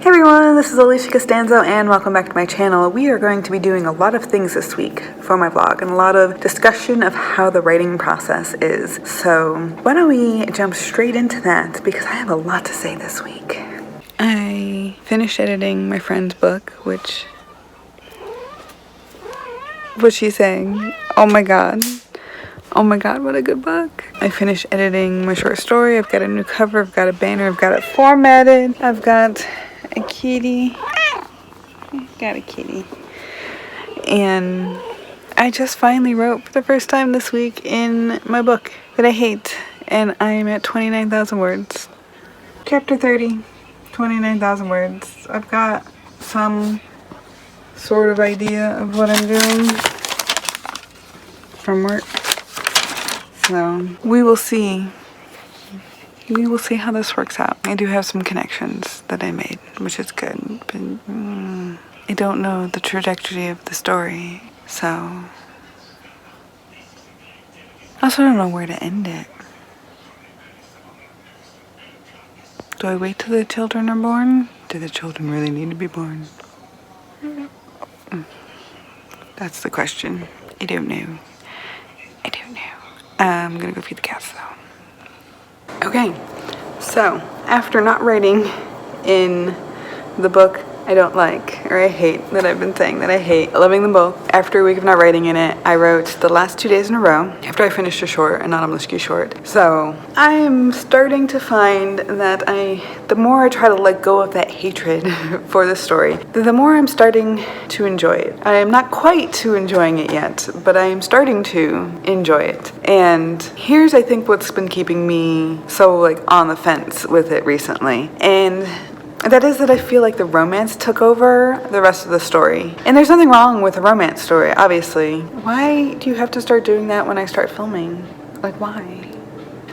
Hey everyone, this is Alisha Costanzo and welcome back to my channel. We are going to be doing a lot of things this week for my vlog and a lot of discussion of how the writing process is. So why don't we jump straight into that because I have a lot to say this week. I finished editing my friend's book, which she's saying, oh my god, what a good book. I finished editing my short story. I've got a new cover, I've got a banner, I've got it formatted, I've got a kitty. Got a kitty. And I just finally wrote for the first time this week in my book that I hate. And I'm at 29,000 words. Chapter 30, 29,000 words. I've got some sort of idea of what I'm doing from work. So we will see. We will see how this works out. I do have some connections that I made, which is good, but I don't know the trajectory of the story, so I also don't know where to end it. Do I wait till the children are born? Do the children really need to be born? That's the question. I don't know. I'm gonna go feed the cats though. Okay, so after not writing in the book I don't like, or I hate, that I've been saying that I hate, loving them both, after a week of not writing in it, I wrote the last 2 days in a row after I finished a short, an Autumn Laskew short. So I'm starting to find that the more I try to let go of that hatred for the story, the more I'm starting to enjoy it. I am not quite to enjoying it yet, but I am starting to enjoy it. And here's, I think, what's been keeping me so on the fence with it recently. And that is that I feel like the romance took over the rest of the story. And there's nothing wrong with a romance story, obviously. Why do you have to start doing that when I start filming? Why?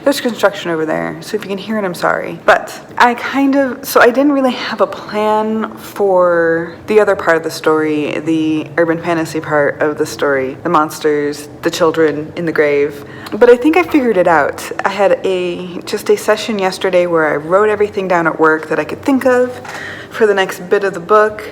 There's construction over there, so if you can hear it, I'm sorry. But I didn't really have a plan for the other part of the story, the urban fantasy part of the story, the monsters, the children in the grave. But I think I figured it out. I had just a session yesterday where I wrote everything down at work that I could think of for the next bit of the book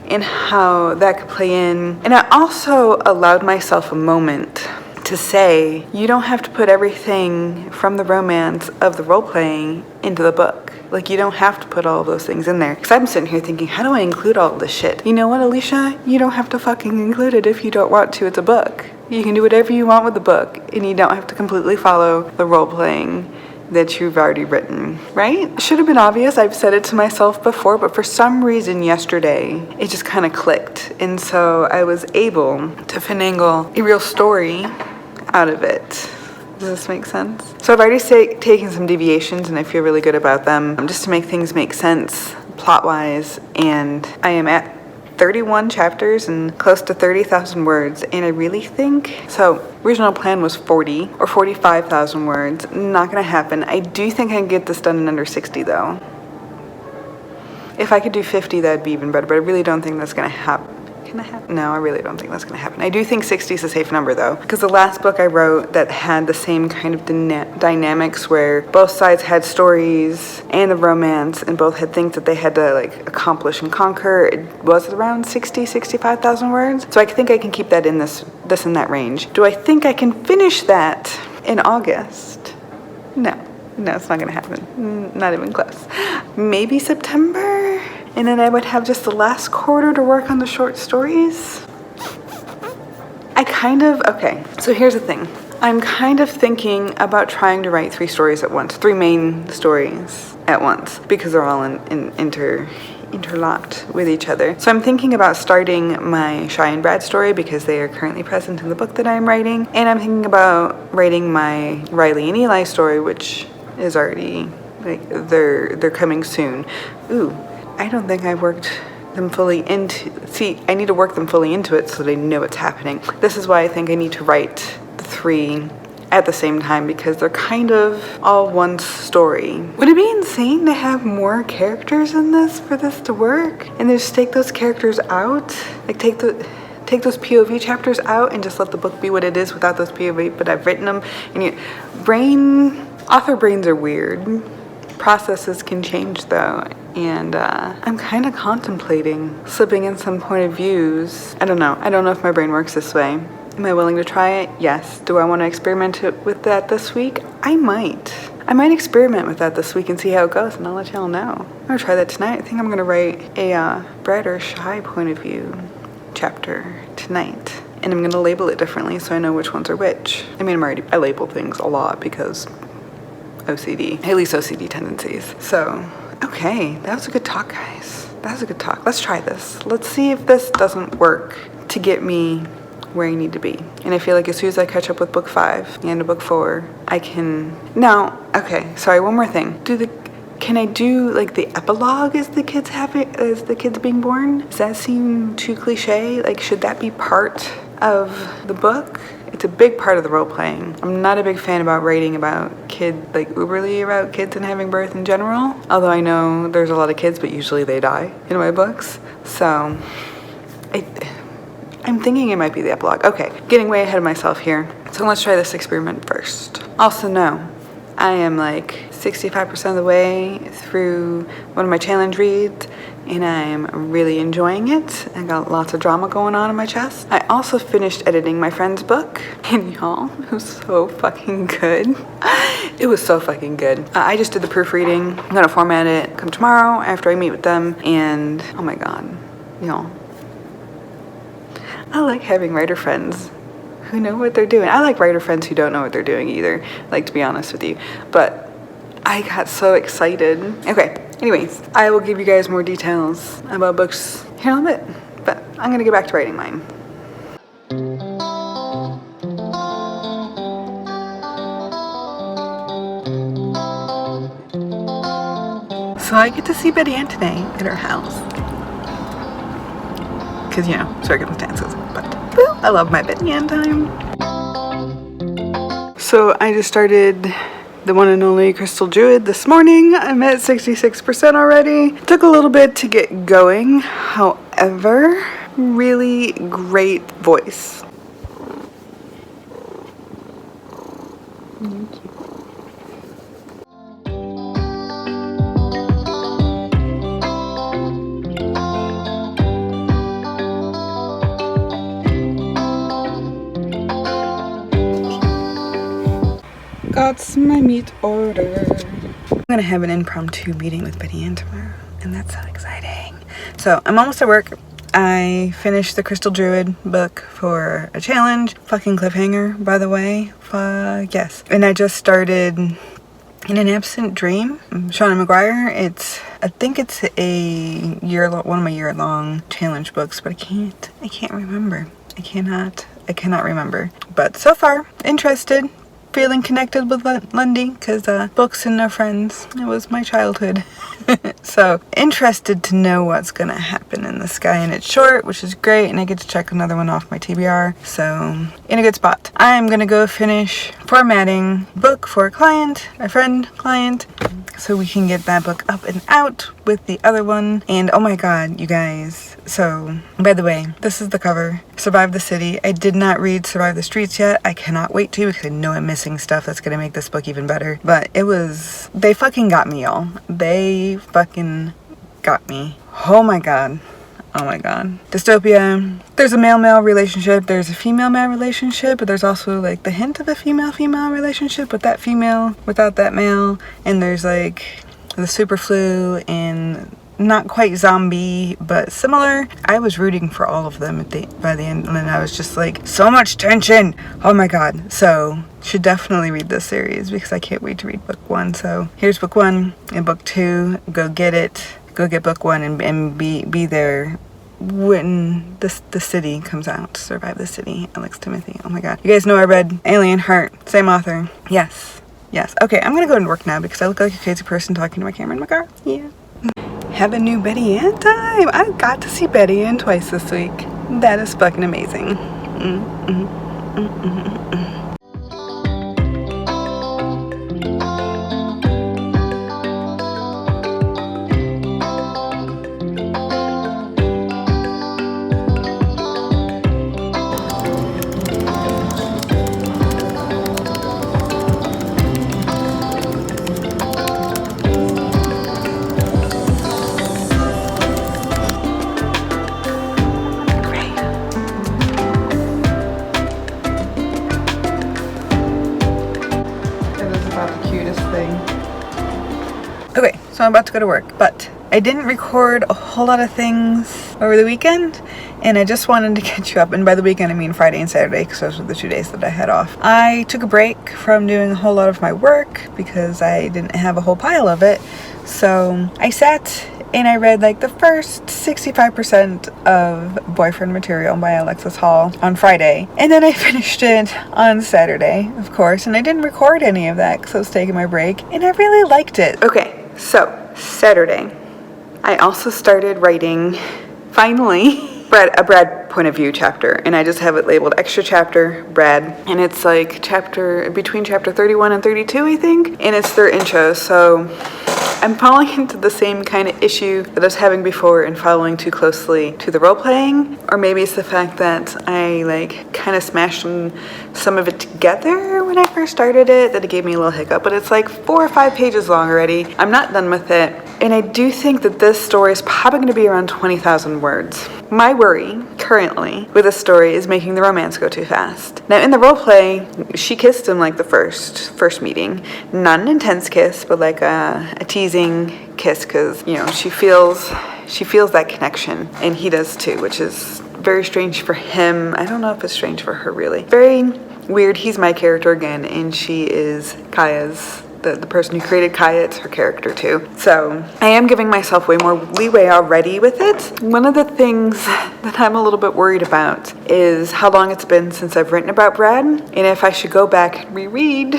and how that could play in. And I also allowed myself a moment to say, you don't have to put everything from the romance of the role-playing into the book. You don't have to put all of those things in there. Because I'm sitting here thinking, how do I include all of this shit? You know what, Alicia? You don't have to fucking include it if you don't want to. It's a book. You can do whatever you want with the book, and you don't have to completely follow the role-playing that you've already written, right? It should have been obvious. I've said it to myself before, but for some reason yesterday, it just kind of clicked. And so I was able to finagle a real story out of it. Does this make sense? So I've already taken some deviations and I feel really good about them, just to make things make sense plot-wise, and I am at 31 chapters and close to 30,000 words, and I really think, so original plan was 40 or 45,000 words. Not gonna happen. I do think I can get this done in under 60 though. If I could do 50, that'd be even better, but I really don't think that's gonna happen. Can that happen? No, I really don't think that's going to happen. I do think 60 is a safe number though, because the last book I wrote that had the same kind of dynamics where both sides had stories and the romance and both had things that they had to accomplish and conquer, it was around 65,000 words. So I think I can keep that in this in that range. Do I think I can finish that in August? No, it's not going to happen. Not even close. Maybe September? And then I would have just the last quarter to work on the short stories. Okay, so here's the thing. I'm kind of thinking about trying to write 3 stories at once, 3 main stories at once, because they're all interlocked with each other. So I'm thinking about starting my Shy and Brad story because they are currently present in the book that I'm writing. And I'm thinking about writing my Riley and Eli story, which is already, they're coming soon. Ooh. I don't think I worked them fully I need to work them fully into it so they know what's happening. This is why I think I need to write the 3 at the same time, because they're kind of all one story. Would it be insane to have more characters in this for this to work? And just take those characters out? Take those POV chapters out and just let the book be what it is without those POV, but I've written them. And author brains are weird. Processes can change though, and I'm kind of contemplating slipping in some point of views. I don't know if my brain works this way. Am I willing to try it? Yes. Do I want to experiment with that this week? I might experiment with that this week and see how it goes, and I'll let y'all know. I'm gonna try that tonight. I think I'm gonna write a bright or shy point of view chapter tonight, and I'm gonna label it differently so I know which ones are which. I mean, I label things a lot because OCD, at least OCD tendencies. So, okay, that was a good talk, guys. That was a good talk. Let's try this. Let's see if this doesn't work to get me where I need to be. And I feel like as soon as I catch up with book 5 and book 4, I can. Now, okay, sorry, one more thing. Can I do like the epilogue as the kids being born? Does that seem too cliche? Like, should that be part of the book? It's a big part of the role playing. I'm not a big fan about writing about uberly about kids and having birth in general. Although I know there's a lot of kids, but usually they die in my books. So I'm thinking it might be the epilogue. Okay, getting way ahead of myself here. So let's try this experiment first. Also know, I am like 65% of the way through one of my challenge reads, and I'm really enjoying it. I got lots of drama going on in my chest. I also finished editing my friend's book, and y'all, it was so fucking good. It was so fucking good. I just did the proofreading. I'm gonna format it come tomorrow after I meet with them, and oh my god, y'all. I like having writer friends who know what they're doing. I like writer friends who don't know what they're doing either, like, to be honest with you. But I got so excited. Okay, anyways, I will give you guys more details about books here in a little bit. But I'm gonna get back to writing mine. So I get to see Betty Ann today at her house. Because, circumstances, but woo, I love my Betty Ann time. So I just started the one and only Crystal Druid this morning. I'm at 66% already. Took a little bit to get going. However, really great voice. Thank you. Got my meat order. I'm gonna have an impromptu meeting with Betty Ann tomorrow, and that's so exciting. So I'm almost at work. I finished the Crystal Druid book for a challenge. Fucking cliffhanger, by the way. Yes. And I just started In an Absent Dream, Shauna McGuire. I think it's one of my year-long challenge books, but I can't remember. I cannot remember. But so far, interested. Feeling connected with Lundy, because books and no friends, it was my childhood. So interested to know what's gonna happen in this guy, and it's short, which is great, and I get to check another one off my TBR, so in a good spot. I'm gonna go finish formatting book for my friend client, so we can get that book up and out with the other one. And oh my god, you guys, so by the way, this is the cover. Survive the City. I did not read Survive the Streets yet. I cannot wait to, because I know I'm missing stuff that's gonna make this book even better. But they fucking got me, y'all. They fucking got me. Oh my god. Oh my god. Dystopia. There's a male-male relationship. There's a female-male relationship, but there's also like the hint of a female-female relationship with that female without that male. And there's like the super flu and not quite zombie, but similar. I was rooting for all of them by the end, and I was just like, so much tension. Oh my god. So should definitely read this series, because I can't wait to read book 1. So here's book 1 and book 2. Go get it. Go get book 1 and be there when the city comes out. Survive the City, Alex Timothy. Oh my god. You guys know I read Alien Heart, same author. Yes. Okay, I'm gonna go and work now because I look like a crazy person talking to my camera in my car. Yeah. Have a new Betty Ann time. I got to see Betty Ann twice this week. That is fucking amazing. I'm about to go to work. But I didn't record a whole lot of things over the weekend, and I just wanted to catch you up. And by the weekend, I mean Friday and Saturday, because those were the 2 days that I had off. I took a break from doing a whole lot of my work because I didn't have a whole pile of it. So I sat and I read like the first 65% of Boyfriend Material by Alexis Hall on Friday. And then I finished it on Saturday, of course, and I didn't record any of that because I was taking my break, and I really liked it. Okay, so Saturday, I also started writing, finally, a Brad point of view chapter, and I just have it labeled extra chapter Brad, and it's like between chapter 31 and 32, I think, and it's their intro. So I'm falling into the same kind of issue that I was having before and following too closely to the role-playing, or maybe it's the fact that I like kind of smashed some of it together when I first started it, that it gave me a little hiccup, but it's like 4 or 5 pages long already. I'm not done with it, and I do think that this story is probably going to be around 20,000 words. My worry currently with this story is making the romance go too fast. Now in the roleplay, she kissed him like the first meeting. Not an intense kiss, but like a teasing kiss, because, you know, she feels that connection, and he does too, which is very strange for him. I don't know if it's strange for her, really. Very weird. He's my character again, and she is Kaya's. The person who created Kaya, it's her character too. So I am giving myself way more leeway already with it. One of the things that I'm a little bit worried about is how long it's been since I've written about Brad, and if I should go back and reread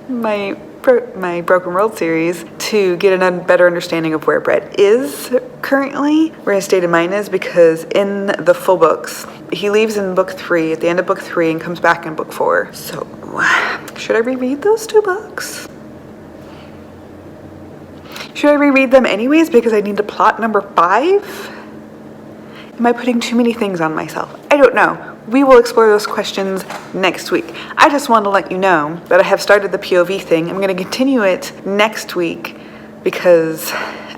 my Broken World series to get a better understanding of where Brad is currently, where his state of mind is, because in the full books, he leaves in book 3, at the end of book 3, and comes back in book 4. So should I reread those 2 books? Should I reread them anyways because I need to plot number 5? Am I putting too many things on myself? I don't know. We will explore those questions next week. I just want to let you know that I have started the POV thing. I'm going to continue it next week because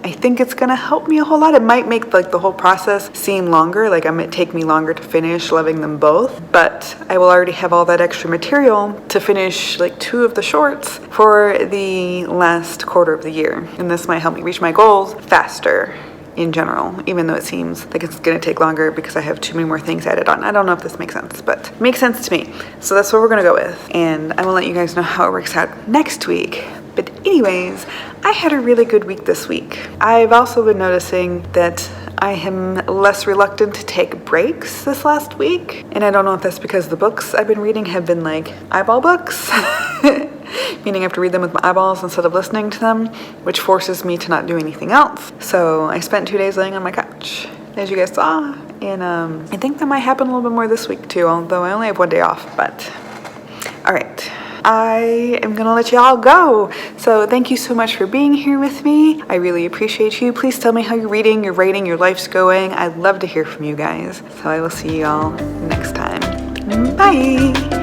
I think it's going to help me a whole lot. It might make like the whole process seem longer, like it might take me longer to finish loving them both, but I will already have all that extra material to finish like 2 of the shorts for the last quarter of the year. And this might help me reach my goals faster in general, even though it seems like it's going to take longer because I have too many more things added on. I don't know if this makes sense, but it makes sense to me. So that's what we're going to go with. And I will let you guys know how it works out next week. But anyways, I had a really good week this week. I've also been noticing that I am less reluctant to take breaks this last week. And I don't know if that's because the books I've been reading have been like eyeball books. Meaning I have to read them with my eyeballs instead of listening to them, which forces me to not do anything else. So I spent 2 days laying on my couch, as you guys saw. And I think that might happen a little bit more this week too, although I only have 1 day off. But all right. I am gonna let y'all go. So thank you so much for being here with me. I really appreciate you. Please tell me how you're reading, your writing, your life's going. I'd love to hear from you guys. So I will see you all next time. Bye.